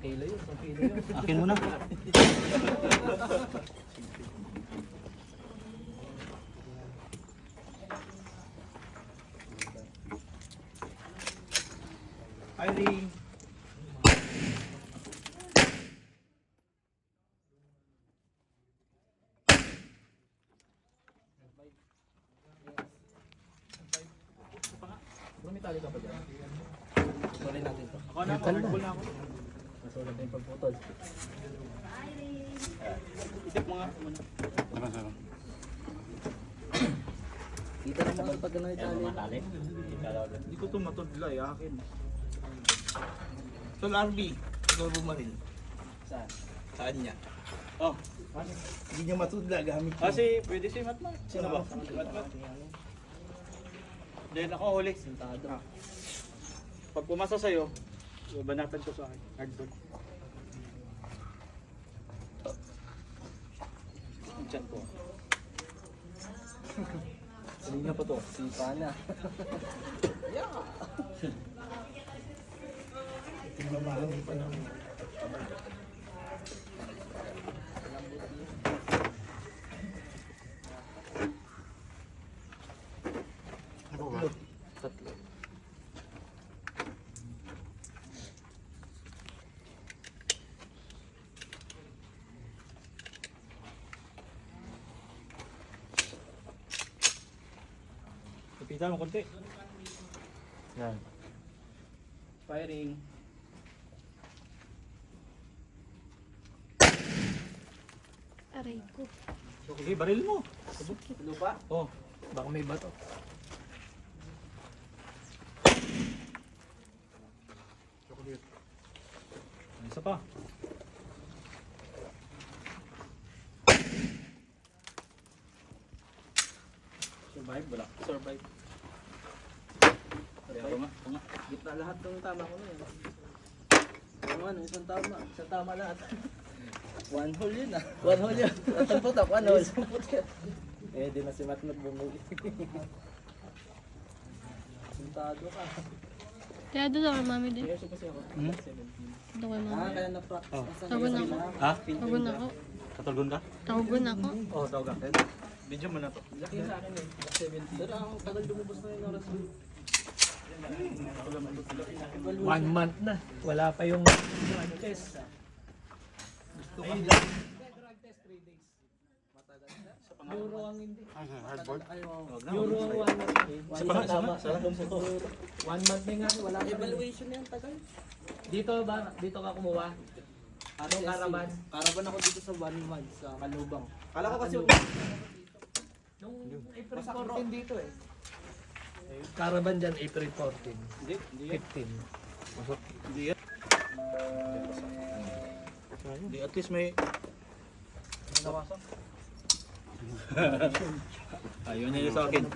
kilo yun, 1 kilo yun. Akin muna. Irene. Bro, may tali ka pa dyan. Sorry natin to. Ako na, comfortable na ako. Masulat na yung pagputol. Itip mo nga muna. Dito naman pag ano yung tali. Hindi ko ito matudlay, akin. Tol RB, ikaw bumaril. Saan? Saan niya? Oh, hindi niya matudla gamit yun. Kasi pwede si Matmat. Sino ba? Matmat. Then ako huli. Sintado. Pag pumasa sa'yo, banatan ko sa akin. Hardball. Ang chan ko. Kanina pa to. Sipa na. Tatlo. Ipita mo konti. Yan. Firing. Aray ko. Okay, baril mo. Lupa? Oh, Baka may bato. isa pa. Survive, wala. Survive. Kaya ako nga. Gitna lahat ng tama ko na yun. Ang ano, isang tama. Isang tama lahat. One hole yun ah. One hole yun. Isang putok, one hole. Isang putok. Eh, di na si Matmat bumuli. Sintado ka. Kaya doon ako mami din. Seryoso kasi ako. 17. Doon kay Ah, mami. kaya na-practice. Tagon ako. Ha? Tagon ako. Katulgon ka? Tagon ako. Oh, tawag ka. Video mo na to. Laki sa akin eh. 17. Pero ang tagal lumubos na yung oras. 1 month na. Wala pa yung drug test. Euro ang hindi. Hardboard? Euro 1 month. Isang tama. Sarang putok. 1 month na nga. Wala pa rin. Evaluation na yan, tagal. Dito ba? Dito ka kumuha? Anong Caravan? Caravan ako dito sa 1 month sa Kalubang. Kala ko kasi Nung April 14 dito eh. Caravan dyan April 14. Hindi, hindi yan. 15. Hindi yan. Hindi, at least may nawasan. Ayun na yun sa akin.